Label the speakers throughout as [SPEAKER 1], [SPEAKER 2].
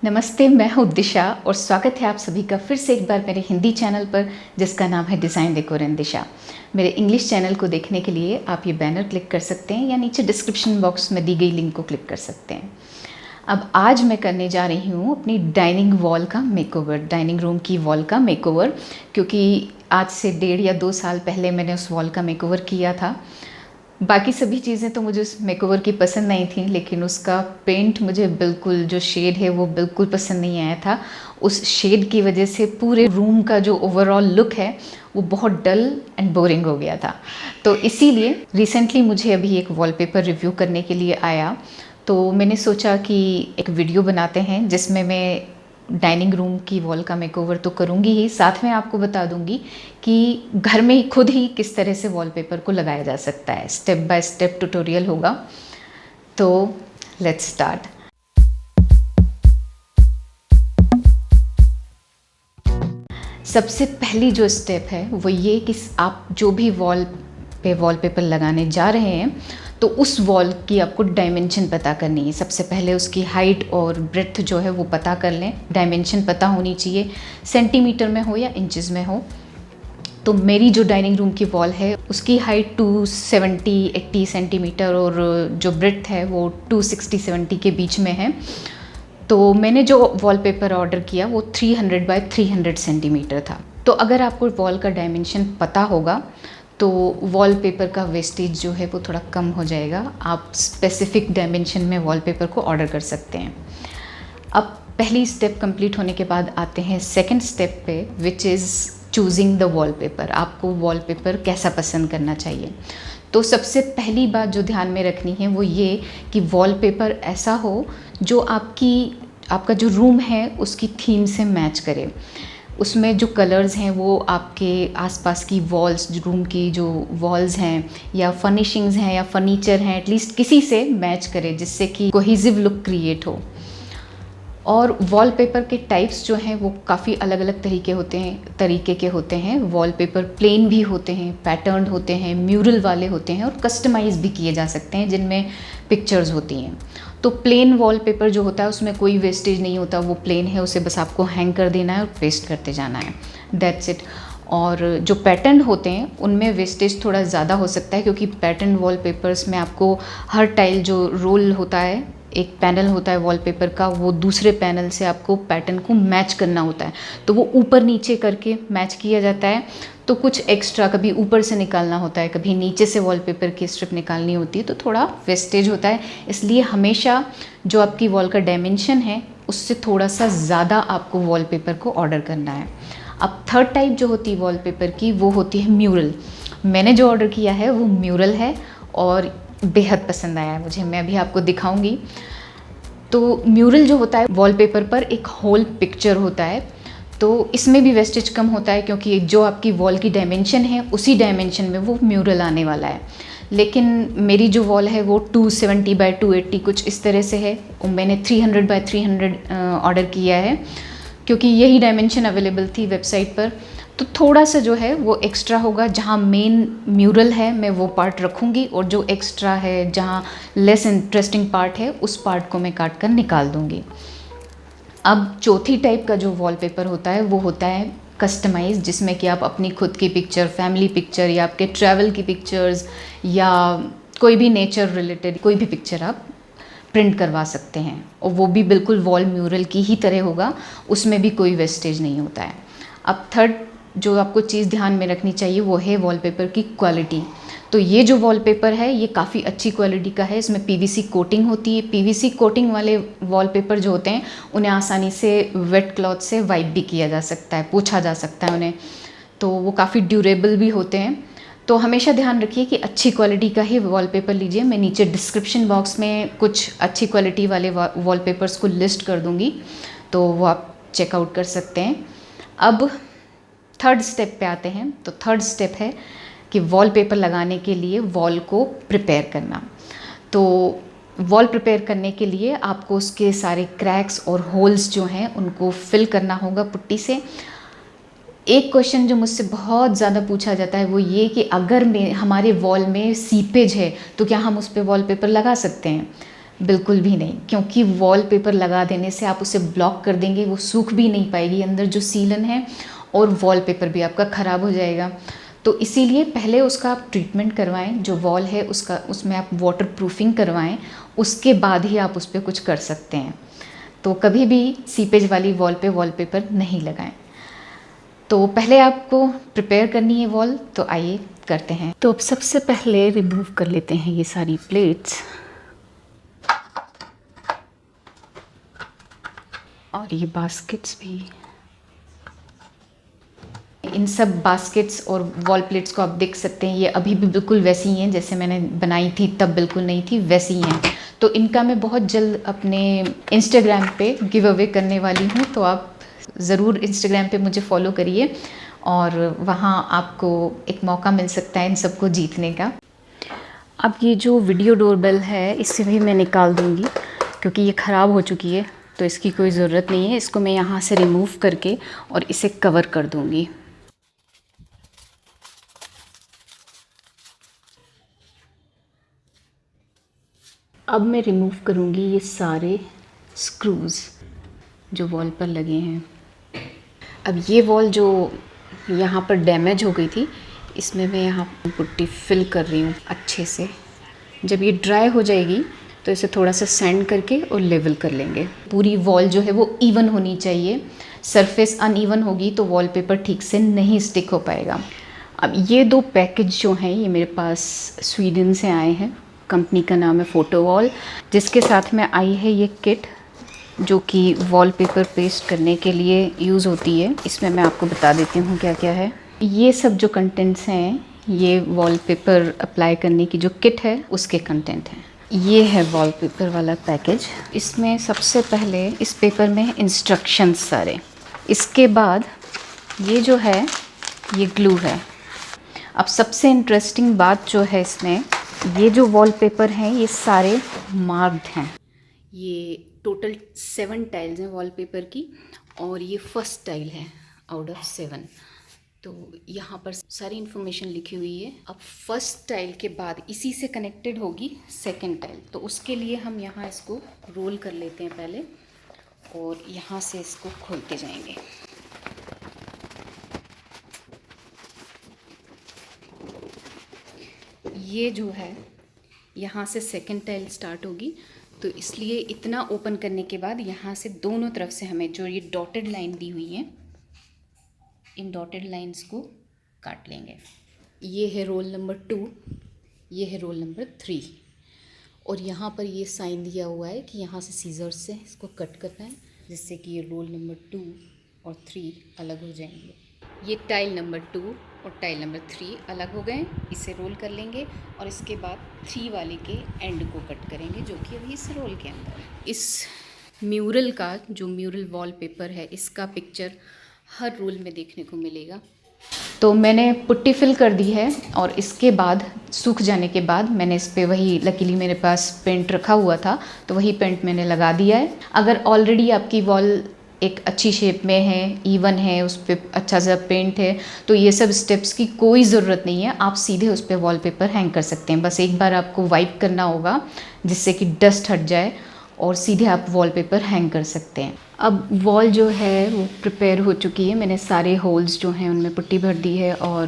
[SPEAKER 1] नमस्ते, मैं हूँ दिशा और स्वागत है आप सभी का फिर से एक बार मेरे हिंदी चैनल पर जिसका नाम है डिज़ाइन डेकोर इन दिशा। मेरे इंग्लिश चैनल को देखने के लिए आप ये बैनर क्लिक कर सकते हैं या नीचे डिस्क्रिप्शन बॉक्स में दी गई लिंक को क्लिक कर सकते हैं। अब आज मैं करने जा रही हूँ अपनी डाइनिंग वॉल का मेकओवर, डाइनिंग रूम की वॉल का मेकओवर, क्योंकि आज से 1.5 या 2 साल पहले मैंने उस वॉल का मेकओवर किया था। बाकी सभी चीज़ें तो मुझे उस मेकओवर की पसंद नहीं थी, लेकिन उसका पेंट मुझे बिल्कुल, जो शेड है वो बिल्कुल पसंद नहीं आया था। उस शेड की वजह से पूरे रूम का जो ओवरऑल लुक है वो बहुत डल एंड बोरिंग हो गया था। तो इसीलिए रिसेंटली मुझे अभी एक वॉलपेपर रिव्यू करने के लिए आया, तो मैंने सोचा कि एक वीडियो बनाते हैं जिसमें मैं डाइनिंग रूम की वॉल का मेकओवर तो करूँगी ही, साथ में आपको बता दूँगी कि घर में खुद ही किस तरह से वॉलपेपर को लगाया जा सकता है। स्टेप बाय स्टेप ट्यूटोरियल होगा, तो लेट्स स्टार्ट। सबसे पहली जो स्टेप है वो ये कि आप जो भी वॉल पे वॉलपेपर लगाने जा रहे हैं तो उस वॉल की आपको डायमेंशन पता करनी है। सबसे पहले उसकी हाइट और ब्रेड्थ जो है वो पता कर लें। डायमेंशन पता होनी चाहिए, सेंटीमीटर में हो या इंचेस में हो। तो मेरी जो डाइनिंग रूम की वॉल है उसकी हाइट 270-80 सेंटीमीटर और जो ब्रेड्थ है वो 260-70 के बीच में है। तो मैंने जो वॉलपेपर ऑर्डर किया वो 300 बाय 300 सेंटीमीटर था। तो अगर आपको वॉल का डायमेंशन पता होगा तो वॉलपेपर का वेस्टेज जो है वो थोड़ा कम हो जाएगा। आप स्पेसिफिक डायमेंशन में वॉलपेपर को ऑर्डर कर सकते हैं। अब पहली स्टेप कंप्लीट होने के बाद आते हैं सेकंड स्टेप पे, which is choosing the wallpaper. आपको वॉलपेपर कैसा पसंद करना चाहिए। तो सबसे पहली बात जो ध्यान में रखनी है वो ये कि वॉलपेपर ऐसा हो जो आपका जो रूम है उसकी थीम से मैच करे। उसमें जो कलर्स हैं वो आपके आसपास की वॉल्स, रूम की जो वॉल्स हैं या फर्निशिंग्स हैं या फर्नीचर हैं, एटलीस्ट किसी से मैच करे, जिससे कि कोहेसिव लुक क्रिएट हो। और वॉलपेपर के टाइप्स जो हैं वो काफ़ी अलग अलग तरीके के होते हैं। वॉलपेपर प्लेन भी होते हैं, पैटर्न होते हैं, म्यूरल वाले होते हैं और कस्टमाइज़ भी किए जा सकते हैं जिनमें पिक्चर्स होती हैं। तो प्लेन वॉलपेपर जो होता है उसमें कोई वेस्टेज नहीं होता, वो प्लेन है, उसे बस आपको हैंग कर देना है और पेस्ट करते जाना है, दैट्स इट। और जो पैटर्न होते हैं उनमें वेस्टेज थोड़ा ज़्यादा हो सकता है, क्योंकि पैटर्न वॉलपेपर्स में आपको हर टाइल जो रोल होता है, एक पैनल होता है वॉलपेपर का, वो दूसरे पैनल से आपको पैटर्न को मैच करना होता है। तो वो ऊपर नीचे करके मैच किया जाता है। तो कुछ एक्स्ट्रा कभी ऊपर से निकालना होता है, कभी नीचे से वॉलपेपर की स्ट्रिप निकालनी होती है, तो थोड़ा वेस्टेज होता है। इसलिए हमेशा जो आपकी वॉल का डायमेंशन है उससे थोड़ा सा ज़्यादा आपको वॉलपेपर को ऑर्डर करना है। अब थर्ड टाइप जो होती है वॉलपेपर की वो होती है म्यूरल। मैंने जो ऑर्डर किया है वो म्यूरल है और बेहद पसंद आया है मुझे, मैं अभी आपको दिखाऊंगी। तो म्यूरल जो होता है वॉलपेपर पर एक होल पिक्चर होता है, तो इसमें भी वेस्टेज कम होता है, क्योंकि जो आपकी वॉल की डायमेंशन है उसी डायमेंशन में वो म्यूरल आने वाला है। लेकिन मेरी जो वॉल है वो 270 बाय 280 कुछ इस तरह से है और मैंने 300 बाय 300 ऑर्डर किया है, क्योंकि यही डायमेंशन अवेलेबल थी वेबसाइट पर। तो थोड़ा सा जो है वो एक्स्ट्रा होगा, जहाँ मेन म्यूरल है मैं वो पार्ट रखूँगी और जो एक्स्ट्रा है, जहाँ लेस इंटरेस्टिंग पार्ट है, उस पार्ट को मैं काट कर निकाल दूँगी। अब चौथी टाइप का जो वॉलपेपर होता है वो होता है कस्टमाइज, जिसमें कि आप अपनी खुद की पिक्चर, फैमिली पिक्चर या आपके ट्रैवल की पिक्चर्स या कोई भी नेचर रिलेटेड कोई भी पिक्चर आप प्रिंट करवा सकते हैं, और वो भी बिल्कुल वॉल म्यूरल की ही तरह होगा, उसमें भी कोई वेस्टेज नहीं होता है। अब थर्ड जो आपको चीज़ ध्यान में रखनी चाहिए वो है वॉलपेपर की क्वालिटी। तो ये जो वॉलपेपर है ये काफ़ी अच्छी क्वालिटी का है, इसमें पीवीसी कोटिंग होती है। पीवीसी कोटिंग वाले वॉलपेपर जो होते हैं उन्हें आसानी से वेट क्लॉथ से वाइप भी किया जा सकता है, पोंछा जा सकता है उन्हें, तो वो काफ़ी ड्यूरेबल भी होते हैं। तो हमेशा ध्यान रखिए कि अच्छी क्वालिटी का ही वॉलपेपर लीजिए। मैं नीचे डिस्क्रिप्शन बॉक्स में कुछ अच्छी क्वालिटी वाले वॉलपेपर्स को लिस्ट कर दूँगी, तो वो आप चेकआउट कर सकते हैं। अब थर्ड स्टेप पे आते हैं। तो थर्ड स्टेप है कि वॉलपेपर लगाने के लिए वॉल को प्रिपेयर करना। तो वॉल प्रिपेयर करने के लिए आपको उसके सारे क्रैक्स और होल्स जो हैं उनको फिल करना होगा पुट्टी से। एक क्वेश्चन जो मुझसे बहुत ज़्यादा पूछा जाता है वो ये कि अगर हमारे वॉल में सीपेज है तो क्या हम उस पर वॉलपेपर लगा सकते हैं। बिल्कुल भी नहीं, क्योंकि वॉलपेपर लगा देने से आप उसे ब्लॉक कर देंगे, वो सूख भी नहीं पाएगी अंदर जो सीलन है, और वॉलपेपर भी आपका ख़राब हो जाएगा। तो इसीलिए पहले उसका आप ट्रीटमेंट करवाएं, जो वॉल है उसका, उसमें आप वाटर प्रूफिंग करवाएं, उसके बाद ही आप उस पर कुछ कर सकते हैं। तो कभी भी सीपेज वाली वॉल पे वॉलपेपर नहीं लगाएं। तो पहले आपको प्रिपेयर करनी है वॉल, तो आइए करते हैं। तो अब सबसे पहले रिमूव कर लेते हैं ये सारी प्लेट्स, और ये बास्केट्स भी। इन सब बास्केट्स और वॉल प्लेट्स को आप देख सकते हैं, ये अभी भी बिल्कुल वैसी ही हैं जैसे मैंने बनाई थी तब, बिल्कुल नहीं थी, वैसी ही हैं। तो इनका मैं बहुत जल्द अपने इंस्टाग्राम पे गिव अवे करने वाली हूँ, तो आप ज़रूर इंस्टाग्राम पे मुझे फॉलो करिए, और वहाँ आपको एक मौका मिल सकता है इन सबको जीतने का। अब ये जो वीडियो डोरबेल है इसे भी मैं निकाल दूँगी, क्योंकि ये ख़राब हो चुकी है, तो इसकी कोई ज़रूरत नहीं है। इसको मैं यहाँ से रिमूव करके और इसे कवर कर दूँगी। अब मैं रिमूव करूँगी ये सारे स्क्रूज़ जो वॉल पर लगे हैं। अब ये वॉल जो यहाँ पर डैमेज हो गई थी, इसमें मैं यहाँ पुट्टी फिल कर रही हूँ अच्छे से। जब ये ड्राई हो जाएगी तो इसे थोड़ा सा सैंड करके और लेवल कर लेंगे। पूरी वॉल जो है वो इवन होनी चाहिए, सरफेस अनइवन होगी तो वॉलपेपर ठीक से नहीं स्टिक हो पाएगा। अब ये दो पैकेज जो हैं ये मेरे पास स्वीडन से आए हैं, कंपनी का नाम है फोटोवॉल, जिसके साथ में आई है ये किट जो कि वॉलपेपर पेस्ट करने के लिए यूज़ होती है। इसमें मैं आपको बता देती हूँ क्या क्या है। ये सब जो कंटेंट्स हैं ये वॉलपेपर अप्लाई करने की जो किट है उसके कंटेंट हैं। ये है वॉलपेपर वाला पैकेज। इसमें सबसे पहले इस पेपर में इंस्ट्रक्शंस सारे, इसके बाद ये जो है ये ग्लू है। अब सबसे इंटरेस्टिंग बात जो है इसमें, ये जो वॉलपेपर हैं ये सारे मार्क्ड हैं। ये टोटल 7 टाइल्स हैं वॉलपेपर की, और ये फर्स्ट टाइल है आउट ऑफ 7। तो यहाँ पर सारी इन्फॉर्मेशन लिखी हुई है। अब फर्स्ट टाइल के बाद इसी से कनेक्टेड होगी सेकंड टाइल, तो उसके लिए हम यहाँ इसको रोल कर लेते हैं पहले, और यहाँ से इसको खोलते जाएंगे। ये जो है यहाँ से सेकंड टाइल स्टार्ट होगी, तो इसलिए इतना ओपन करने के बाद यहाँ से दोनों तरफ से हमें जो ये डॉटेड लाइन दी हुई है, इन डॉटेड लाइंस को काट लेंगे। ये है रोल नंबर 2, ये है रोल नंबर 3, और यहाँ पर ये साइन दिया हुआ है कि यहाँ से सीजर्स से इसको कट करना है, जिससे कि ये रोल नंबर 2 और 3 अलग हो जाएंगे। ये टाइल नंबर 2 और टाइल नंबर 3 अलग हो गए, इसे रोल कर लेंगे, और इसके बाद 3 वाले के एंड को कट करेंगे, जो कि अभी इस रोल के अंदर है। इस म्यूरल का, जो म्यूरल वॉलपेपर है, इसका पिक्चर हर रोल में देखने को मिलेगा। तो मैंने पुट्टी फिल कर दी है, और इसके बाद सूख जाने के बाद मैंने इस पर वही, लकीली मेरे पास पेंट रखा हुआ था तो वही पेंट मैंने लगा दिया है। अगर ऑलरेडी आपकी वॉल एक अच्छी शेप में है, इवन है, उस पर अच्छा सा पेंट है, तो ये सब स्टेप्स की कोई ज़रूरत नहीं है, आप सीधे उस पर वॉलपेपर हैंग कर सकते हैं। बस एक बार आपको वाइप करना होगा जिससे कि डस्ट हट जाए, और सीधे आप वॉलपेपर हैंग कर सकते हैं। अब वॉल जो है वो प्रिपेयर हो चुकी है, मैंने सारे होल्स जो हैं उनमें पुट्टी भर दी है और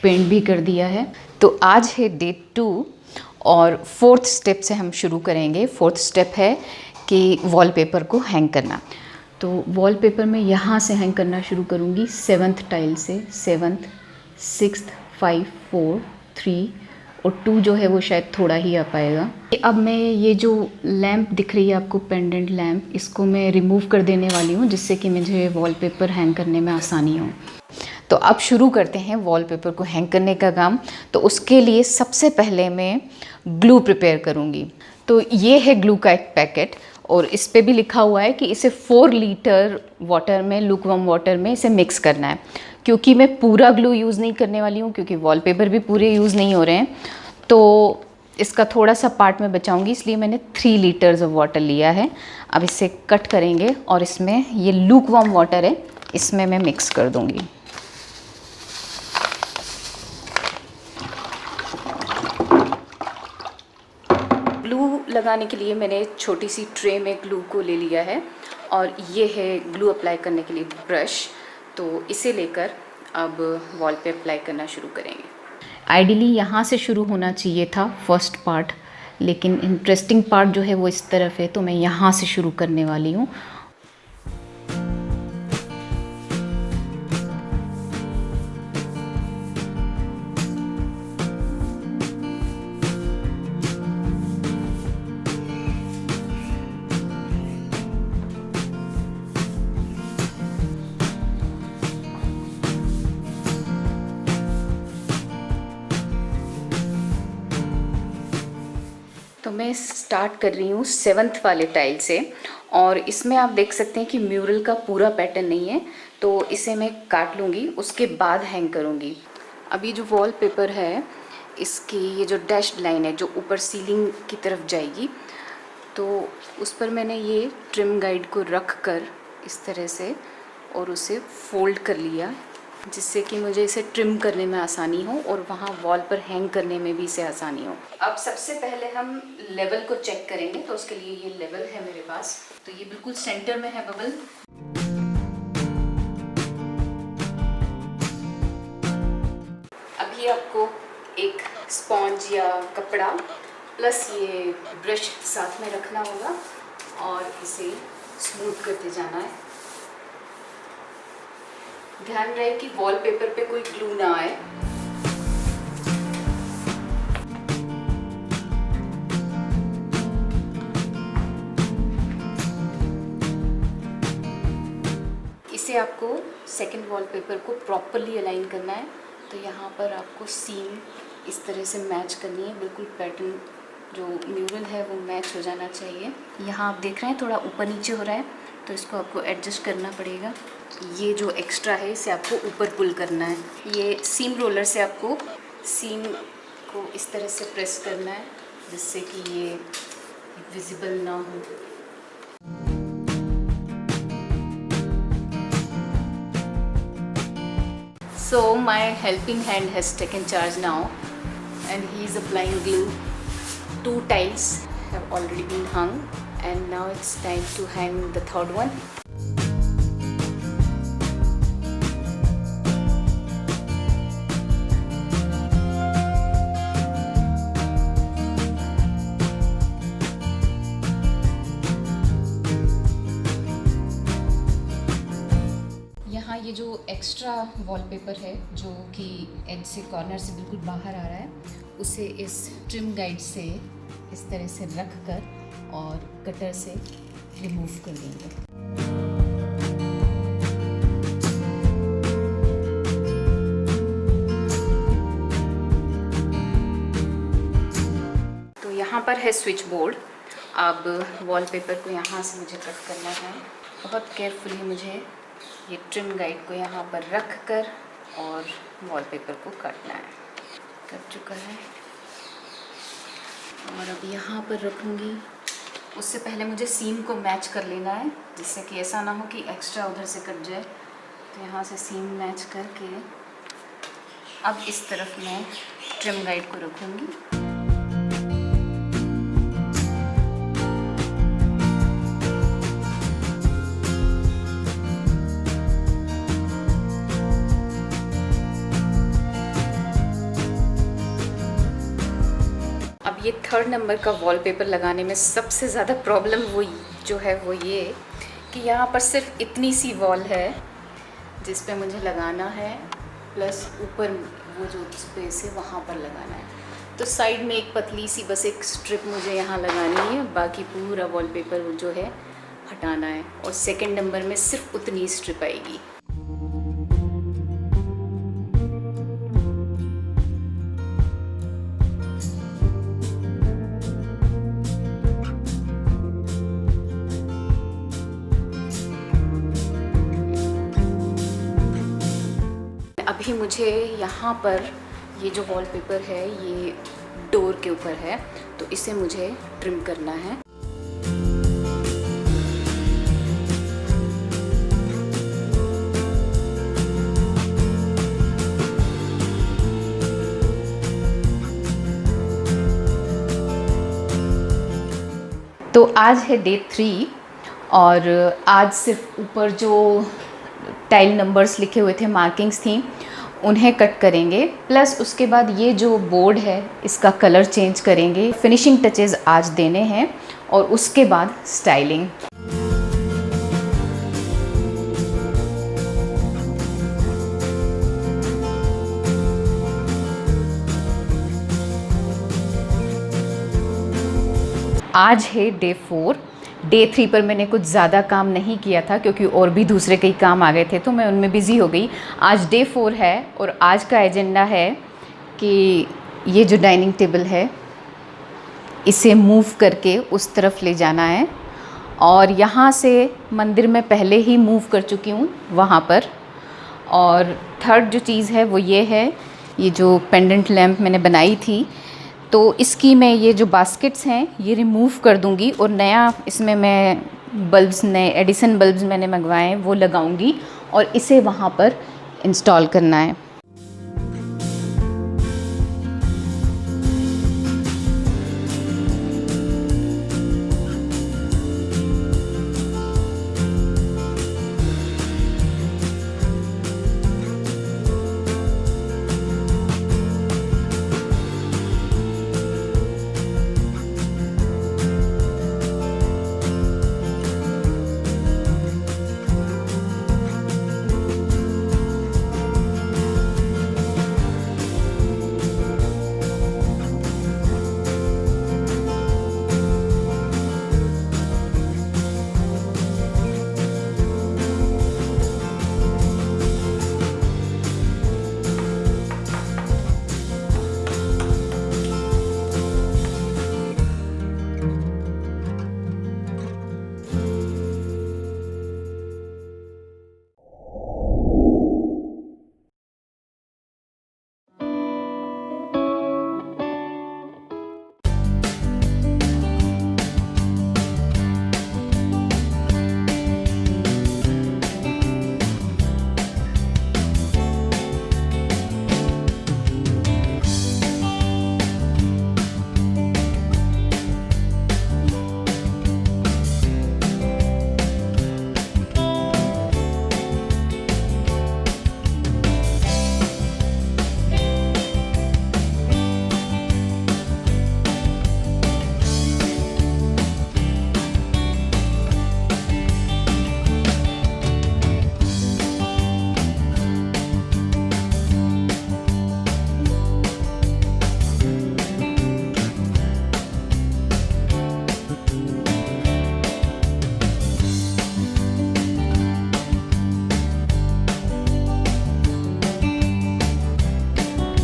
[SPEAKER 1] पेंट भी कर दिया है। तो आज है डे 2, और 4th स्टेप से हम शुरू करेंगे। 4th स्टेप है कि वॉलपेपर को हैंग करना। तो वॉलपेपर में यहाँ से हैंग करना शुरू करूँगी 7th टाइल से, 7th, 6th, 5, 4, 3 और 2 जो है वो शायद थोड़ा ही आ पाएगा। अब मैं ये जो लैंप दिख रही है आपको, पेंडेंट लैंप, इसको मैं रिमूव कर देने वाली हूँ, जिससे कि मुझे वॉलपेपर हैंग करने में आसानी हो। तो अब शुरू करते हैं वॉलपेपर को हैंग करने का काम। तो उसके लिए सबसे पहले मैं ग्लू प्रिपेयर करूँगी। तो ये है ग्लू का एक पैकेट, और इस पे भी लिखा हुआ है कि इसे 4 लीटर वाटर में, लुकवार्म वाटर में इसे मिक्स करना है। क्योंकि मैं पूरा ग्लू यूज़ नहीं करने वाली हूँ, क्योंकि वॉलपेपर भी पूरे यूज़ नहीं हो रहे हैं, तो इसका थोड़ा सा पार्ट मैं बचाऊंगी, इसलिए मैंने 3 लीटर्स ऑफ वाटर लिया है। अब इसे कट करेंगे, और इसमें ये लुकवार्म वाटर है, इसमें मैं मिक्स कर दूँगी। ग्लू लगाने के लिए मैंने छोटी सी ट्रे में ग्लू को ले लिया है और ये है ग्लू अप्लाई करने के लिए ब्रश। तो इसे लेकर अब वॉल पे अप्लाई करना शुरू करेंगे। आइडियली यहाँ से शुरू होना चाहिए था फर्स्ट पार्ट, लेकिन इंटरेस्टिंग पार्ट जो है वो इस तरफ है, तो मैं यहाँ से शुरू करने वाली हूँ। तो मैं स्टार्ट कर रही हूँ 7th वाले टाइल से, और इसमें आप देख सकते हैं कि म्यूरल का पूरा पैटर्न नहीं है, तो इसे मैं काट लूँगी, उसके बाद हैंग करूँगी। अभी जो वॉल पेपर है इसकी ये जो डैश्ड लाइन है जो ऊपर सीलिंग की तरफ जाएगी, तो उस पर मैंने ये ट्रिम गाइड को रख कर इस तरह से और उसे फोल्ड कर लिया, जिससे कि मुझे इसे ट्रिम करने में आसानी हो और वहाँ वॉल पर हैंग करने में भी इसे आसानी हो। अब सबसे पहले हम लेवल को चेक करेंगे, तो उसके लिए ये लेवल है मेरे पास, तो ये बिल्कुल सेंटर में है बबल। अभी आपको एक स्पॉन्ज या कपड़ा प्लस ये ब्रश साथ में रखना होगा और इसे स्मूथ करते जाना है। ध्यान रहे कि वॉलपेपर पे कोई ग्लू ना आए। इसे आपको सेकंड वॉलपेपर को प्रॉपरली अलाइन करना है, तो यहाँ पर आपको सीम इस तरह से मैच करनी है, बिल्कुल पैटर्न जो म्यूरल है वो मैच हो जाना चाहिए। यहाँ आप देख रहे हैं थोड़ा ऊपर नीचे हो रहा है, तो इसको आपको एडजस्ट करना पड़ेगा। ये जो एक्स्ट्रा है इसे आपको ऊपर पुल करना है। ये सीम रोलर से आपको सीम को इस तरह से प्रेस करना है जिससे कि ये विजिबल ना हो। So my helping hand has taken charge now and he is applying glue. 2 tiles have already been hung and now it's time to hang the third one. ये जो एक्स्ट्रा वॉलपेपर है जो कि एज से corner से बिल्कुल बाहर आ रहा है, उसे इस ट्रिम गाइड से इस तरह से रख कर और कटर से रिमूव कर देंगे। तो यहाँ पर है स्विच बोर्ड। अब वॉलपेपर को यहाँ से मुझे कट करना है। बहुत केयरफुली मुझे ये ट्रिम गाइड को यहाँ पर रख कर और वॉलपेपर को काटना है। कट चुका है और अब यहाँ पर रखूँगी। उससे पहले मुझे सीम को मैच कर लेना है, जिससे कि ऐसा ना हो कि एक्स्ट्रा उधर से कट जाए। तो यहाँ से सीम मैच करके अब इस तरफ मैं ट्रिम गाइड को रखूँगी। ये 3rd नंबर का वॉलपेपर लगाने में सबसे ज़्यादा प्रॉब्लम वो जो है वो ये कि यहाँ पर सिर्फ इतनी सी वॉल है जिस पे मुझे लगाना है, प्लस ऊपर वो जो स्पेस है वहाँ पर लगाना है। तो साइड में एक पतली सी बस एक स्ट्रिप मुझे यहाँ लगानी है, बाकी पूरा वॉलपेपर जो है हटाना है और 2nd नंबर में सिर्फ उतनी स्ट्रिप आएगी। अभी मुझे यहाँ पर ये जो वॉलपेपर है ये डोर के ऊपर है, तो इसे मुझे ट्रिम करना है। तो आज है डे 3 और आज सिर्फ ऊपर जो टाइल नंबर्स लिखे हुए थे, मार्किंग्स थी, उन्हें कट करेंगे। प्लस उसके बाद ये जो बोर्ड है इसका कलर चेंज करेंगे। फिनिशिंग टचेज़ आज देने हैं और उसके बाद स्टाइलिंग। आज है डे 4। डे 3 पर मैंने कुछ ज़्यादा काम नहीं किया था क्योंकि और भी दूसरे कई काम आ गए थे, तो मैं उनमें बिज़ी हो गई। आज डे 4 है और आज का एजेंडा है कि ये जो डाइनिंग टेबल है इसे मूव करके उस तरफ ले जाना है। और यहाँ से मंदिर में पहले ही मूव कर चुकी हूँ वहाँ पर। और थर्ड जो चीज़ है वो ये है, ये जो पेंडेंट लैम्प मैंने बनाई थी, तो इसकी मैं ये जो बास्केट्स हैं ये रिमूव कर दूंगी और नया इसमें मैं बल्ब्स, नए एडिसन बल्ब्स मैंने मंगवाए हैं, वो लगाऊंगी और इसे वहाँ पर इंस्टॉल करना है।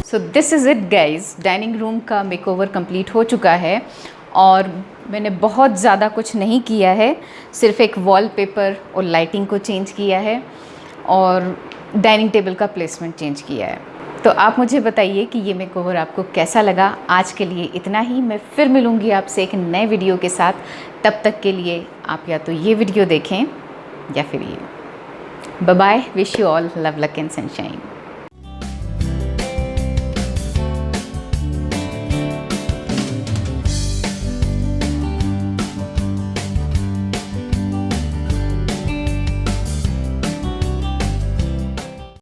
[SPEAKER 1] So this is it guys, dining room का मेकओवर कंप्लीट हो चुका है और मैंने बहुत ज़्यादा कुछ नहीं किया है, सिर्फ एक वॉलपेपर और लाइटिंग को चेंज किया है और डाइनिंग टेबल का प्लेसमेंट चेंज किया है। तो आप मुझे बताइए कि ये मेकओवर आपको कैसा लगा। आज के लिए इतना ही, मैं फिर मिलूँगी आपसे एक नए वीडियो के साथ। तब तक के लिए आप या तो ये वीडियो देखें या फिर ये। Bye bye, wish you all love, luck and sunshine.